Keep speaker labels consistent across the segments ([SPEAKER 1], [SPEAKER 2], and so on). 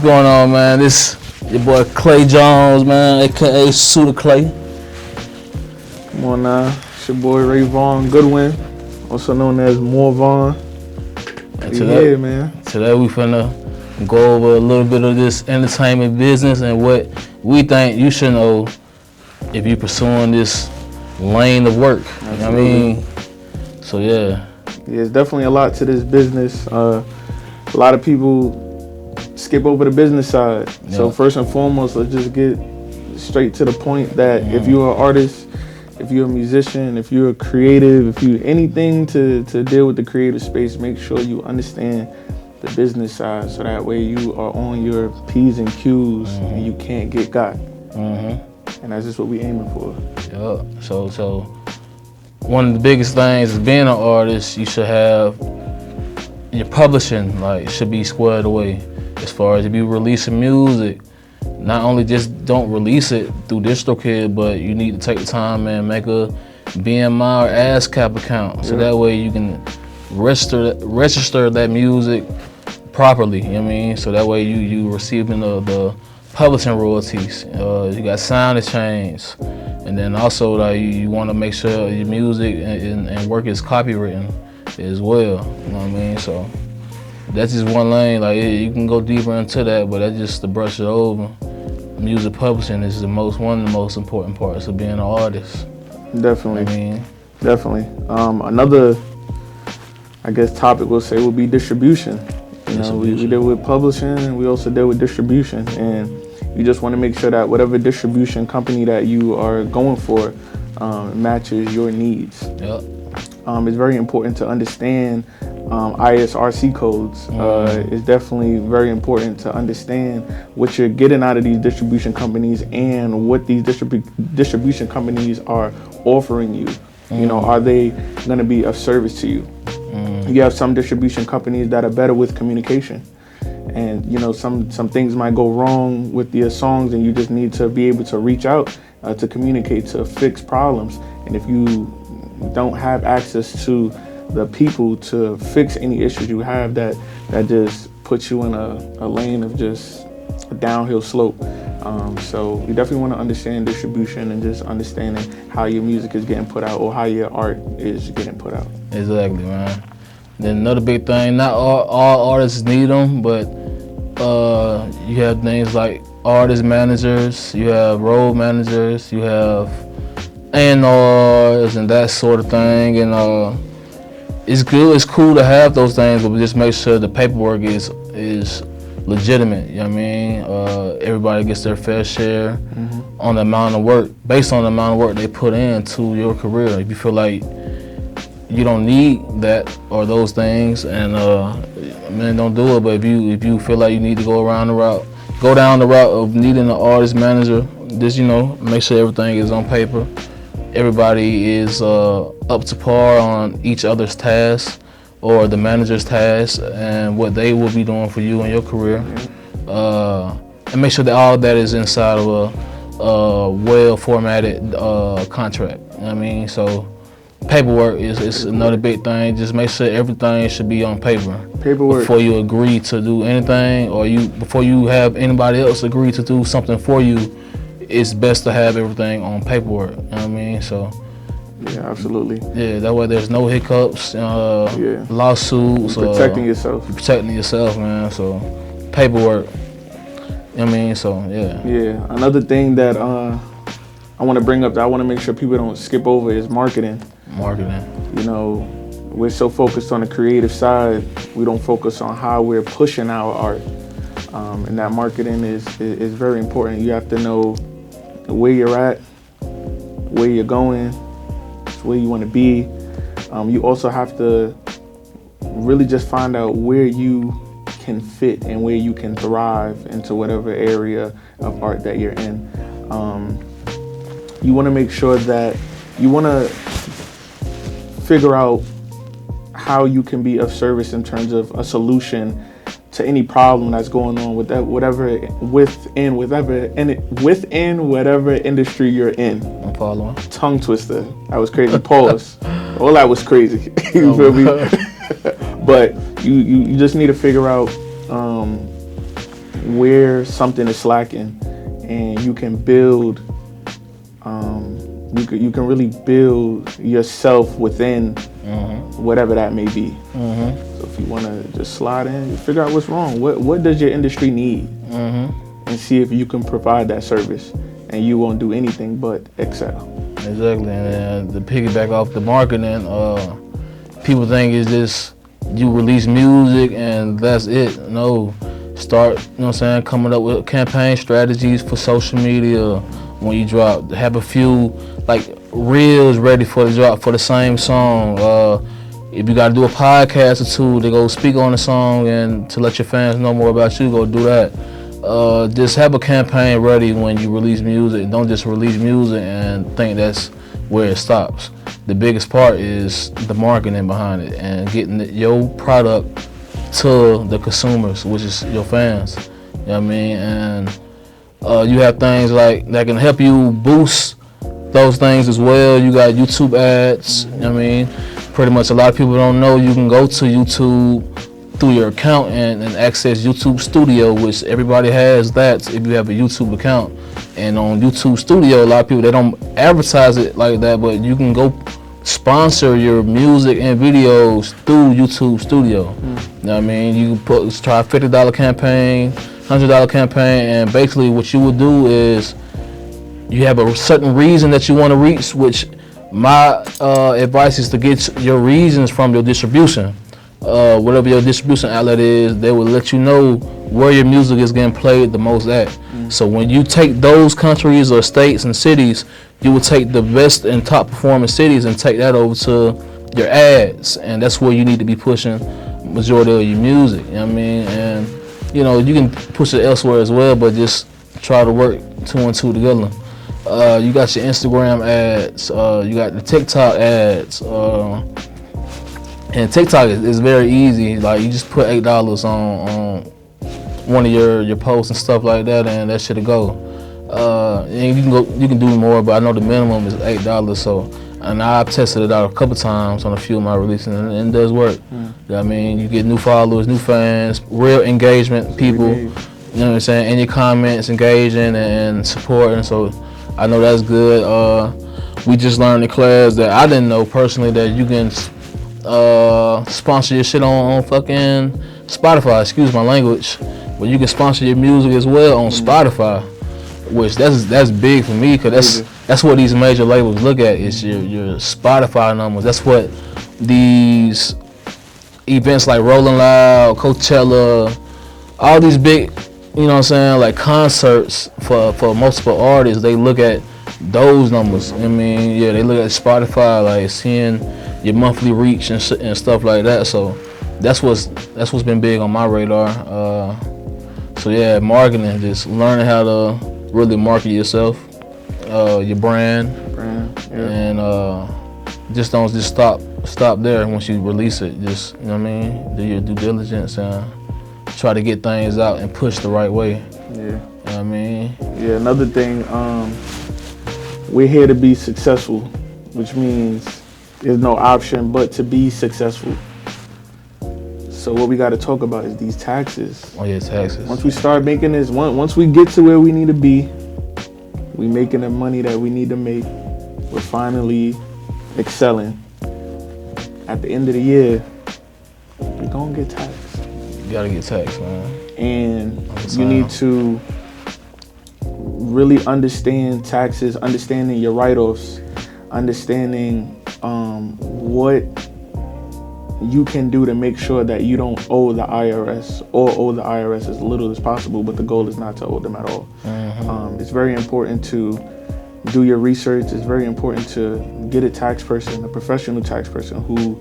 [SPEAKER 1] going on, man? This your boy Clay Jones, man, aka Souda Clay.
[SPEAKER 2] Come on now, it's your boy Rayvon Goodwin, also known as Morvon.
[SPEAKER 1] And today,
[SPEAKER 2] man.
[SPEAKER 1] Today we finna go over a little bit of this entertainment business and what we think you should know if you're pursuing this lane of work. You know what I mean? So yeah,
[SPEAKER 2] it's definitely a lot to this business. A lot of people skip over the business side. Yeah. So first and foremost, let's just get straight to the point that if you're an artist, if you're a musician, if you're a creative, if you anything to deal with the creative space, make sure you understand the business side, so that way you are on your P's and Q's and you can't get got. And that's just what we aiming for.
[SPEAKER 1] Yeah. So one of the biggest things is being an artist, you should have your publishing, like, should be squared away. As far as if you releasing music, not only just don't release it through DistroKid, but you need to take the time and make a BMI or ASCAP account, so that way you can register that music properly. You know what I mean? So that way you receiving the publishing royalties. You got sound exchange, and then also like you want to make sure your music and work is copywritten as well. You know what I mean? So that's just one lane. Like, you can go deeper into that, but that's just to brush it over. Music publishing is one of the most important parts of being an artist.
[SPEAKER 2] Definitely.
[SPEAKER 1] You know what I mean?
[SPEAKER 2] Definitely. Another, I guess, topic we'll say would be distribution. You know, we deal with publishing and we also deal with distribution, and you just want to make sure that whatever distribution company that you are going for matches your needs.
[SPEAKER 1] Yep.
[SPEAKER 2] It's very important to understand ISRC codes. It's definitely very important to understand what you're getting out of these distribution companies and what these distribution companies are offering you. You know, are they going to be of service to you? You have some distribution companies that are better with communication, and you know, some things might go wrong with your songs, and you just need to be able to reach out to communicate, to fix problems. And if you don't have access to the people to fix any issues you have, that just puts you in a lane of just a downhill slope. So you definitely want to understand distribution and just understanding how your music is getting put out or how your art is getting put out.
[SPEAKER 1] Exactly, man. Then another big thing, not all artists need them, but you have things like artist managers, you have road managers, you have A&Rs and that sort of thing. And it's cool to have those things, but just make sure the paperwork is legitimate. You know what I mean? Everybody gets their fair share on the amount of work, based on the amount of work they put into your career. If you feel like you don't need that or those things, and don't do it. But if you feel like you need to go down the route of needing an artist manager, just, you know, make sure everything is on paper. Everybody is up to par on each other's tasks or the manager's tasks and what they will be doing for you in your career. And make sure that all of that is inside of a well-formatted contract. You know what I mean? So paperwork is another big thing. Just make sure everything should be on paper.
[SPEAKER 2] Paperwork.
[SPEAKER 1] Before you agree to do anything, or before you have anybody else agree to do something for you, it's best to have everything on paperwork. You know what I mean? So
[SPEAKER 2] yeah, absolutely.
[SPEAKER 1] Yeah, that way there's no hiccups, lawsuits.
[SPEAKER 2] Protecting yourself.
[SPEAKER 1] Protecting yourself, man. So paperwork. You know what I mean? So yeah.
[SPEAKER 2] Yeah. Another thing that I want to bring up that I want to make sure people don't skip over is marketing.
[SPEAKER 1] Marketing.
[SPEAKER 2] You know, we're so focused on the creative side, we don't focus on how we're pushing our art. And that marketing is very important. You have to know where you're at, where you're going, where you want to be. You also have to really just find out where you can fit and where you can thrive into whatever area of art that you're in. You want to make sure that you want to figure out how you can be of service in terms of a solution to any problem that's going on with that, within whatever industry you're in.
[SPEAKER 1] I'm following.
[SPEAKER 2] Tongue twister. That was crazy. Pause. All that was crazy. You feel me? But you just need to figure out where something is slacking, and you can build. You can really build yourself within whatever that may be. So if you want to just slide in, you figure out what's wrong. What does your industry need, and see if you can provide that service, and you won't do anything but excel.
[SPEAKER 1] Exactly, and to piggyback off the marketing, people think it's just you release music and that's it. No, start, you know what I'm saying, coming up with campaign strategies for social media when you drop. Have a few like reels ready for the drop for the same song. If you gotta do a podcast or two to go speak on the song and to let your fans know more about you, go do that. Just have a campaign ready when you release music. Don't just release music and think that's where it stops. The biggest part is the marketing behind it and getting your product to the consumers, which is your fans. You know what I mean? And you have things like that can help you boost those things as well. You got YouTube ads. You know what I mean? Pretty much a lot of people don't know you can go to YouTube through your account and access YouTube Studio, which everybody has that if you have a YouTube account. And on YouTube Studio, a lot of people, they don't advertise it like that, but you can go sponsor your music and videos through YouTube Studio. You know what I mean? You can try a $50 campaign, $100 campaign, and basically what you would do is you have a certain reason that you want to reach, which my advice is to get your reasons from your distribution. Whatever your distribution outlet is, they will let you know where your music is getting played the most at. So when you take those countries or states and cities, you will take the best and top performing cities and take that over to your ads, and that's where you need to be pushing majority of your music. You know what I mean? And you know, you can push it elsewhere as well, but just try to work two and two together. You got your Instagram ads, you got the TikTok ads. And TikTok is very easy. Like you just put $8 on one of your posts and stuff like that, and that should go. And you can do more, but I know the minimum is $8. So, and I've tested it out a couple times on a few of my releases, and it does work. You know what I mean? You get new followers, new fans, real engagement, people. You know what I'm saying? And your comments engaging and supporting. So, I know that's good. We just learned in class that I didn't know personally that you can sponsor your shit on fucking Spotify, excuse my language, but you can sponsor your music as well on Spotify, which that's big for me, because that's what these major labels look at, is your Spotify numbers. That's what these events like Rolling Loud, Coachella, all these big, you know what I'm saying, like concerts for multiple artists, they look at those numbers. I mean, yeah, they look at Spotify, like seeing your monthly reach and stuff like that. So that's what's been big on my radar. So yeah, marketing, just learning how to really market yourself, your brand, and just don't just stop there once you release it. Just, you know what I mean, do your due diligence and try to get things out and push the right way.
[SPEAKER 2] Yeah.
[SPEAKER 1] You know what I mean?
[SPEAKER 2] Yeah, another thing, we're here to be successful, which means there's no option but to be successful. So what we got to talk about is these taxes.
[SPEAKER 1] Oh yeah, taxes.
[SPEAKER 2] Once we start making this, once we get to where we need to be, we making the money that we need to make, we're finally excelling. At the end of the year, we're gonna get taxed.
[SPEAKER 1] You gotta get taxed, man.
[SPEAKER 2] And you need to really understand taxes, understanding your write-offs, understanding what you can do to make sure that you don't owe the IRS, or owe the IRS as little as possible, but the goal is not to owe them at all. It's very important to do your research. It's very important to get a tax person, a professional tax person who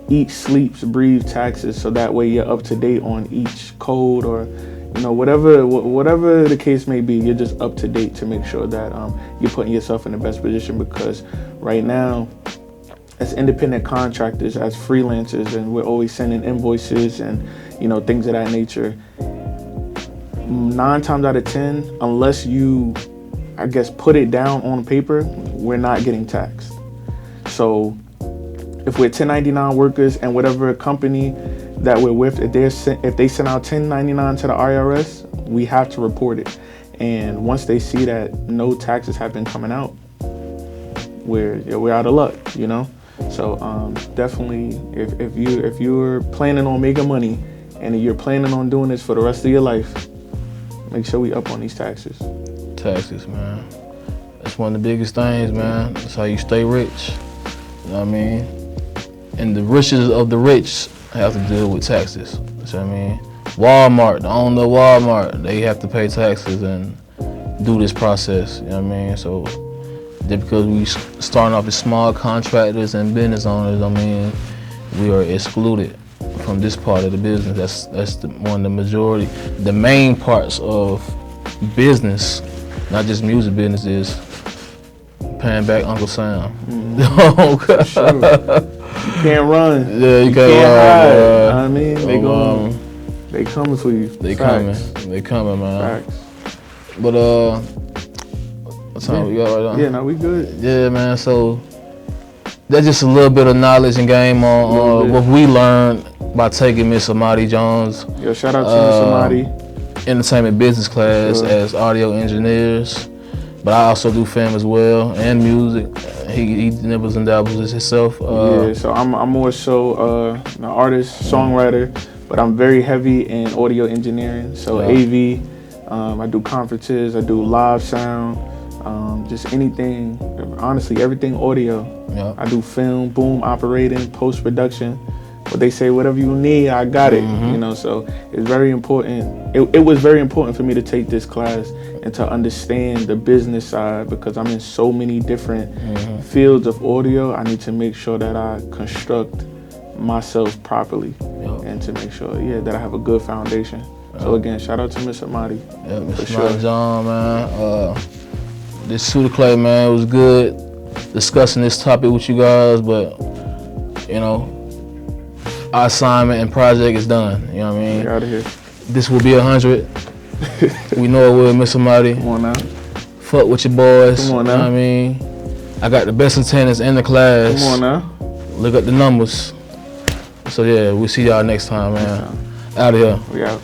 [SPEAKER 2] eats, sleeps, breathes taxes, so that way you're up to date on each code, or you know, whatever the case may be, you're just up to date to make sure that you're putting yourself in the best position. Because right now, as independent contractors, as freelancers, and we're always sending invoices and, you know, things of that nature, 9 times out of 10, unless you, I guess, put it down on paper, we're not getting taxed. So if we're 1099 workers and whatever company that we're with, if they send out 1099 to the IRS, we have to report it. And once they see that no taxes have been coming out, we're out of luck, you know. So definitely, if you're planning on making money and you're planning on doing this for the rest of your life, make sure we up on these taxes.
[SPEAKER 1] Taxes, man. That's one of the biggest things, man. That's how you stay rich. You know what I mean? And the richest of the rich have to deal with taxes. You know what I mean? Walmart, the owner of Walmart, they have to pay taxes and do this process. You know what I mean? So just because we starting off as small contractors and business owners, I mean, we are excluded from this part of the business. That's one of the majority. The main parts of business, not just music business, is paying back Uncle Sam.
[SPEAKER 2] Mm-hmm. Sure. You can't run.
[SPEAKER 1] Yeah, you
[SPEAKER 2] can't hide. I mean, they coming for you.
[SPEAKER 1] They
[SPEAKER 2] Facts.
[SPEAKER 1] coming. They coming, man.
[SPEAKER 2] Facts.
[SPEAKER 1] But what time we got right now?
[SPEAKER 2] Yeah, no, we good.
[SPEAKER 1] Yeah, man. So that's just a little bit of knowledge and game on what we learned by taking Miss Amadi Jones.
[SPEAKER 2] Yo, shout out to Miss Amadi.
[SPEAKER 1] Entertainment business class as audio engineers. But I also do film as well and music. He nibbles and dabbles himself.
[SPEAKER 2] Yeah, so I'm more so an artist, songwriter, but I'm very heavy in audio engineering. So AV, I do conferences, I do live sound, just anything, honestly, everything audio.
[SPEAKER 1] Yeah.
[SPEAKER 2] I do film, boom operating, post-production. But they say whatever you need, I got it. You know, so it's very important. It was very important for me to take this class and to understand the business side, because I'm in so many different fields of audio. I need to make sure that I construct myself properly and to make sure, that I have a good foundation. So again, shout out to Miss Amadi.
[SPEAKER 1] Yeah, Miss Amadi John, man. This Souda Clay, man, it was good discussing this topic with you guys, but you know, our assignment and project is done. You know what I mean?
[SPEAKER 2] Get out of here.
[SPEAKER 1] This will be 100. We know it will, Miss Amadi.
[SPEAKER 2] Come on now.
[SPEAKER 1] Fuck with your boys.
[SPEAKER 2] Come on now.
[SPEAKER 1] You know what I mean? I got the best attendance in the class.
[SPEAKER 2] Come on now.
[SPEAKER 1] Look at the numbers. So yeah, we'll see y'all next time, man. Out of here.
[SPEAKER 2] We out.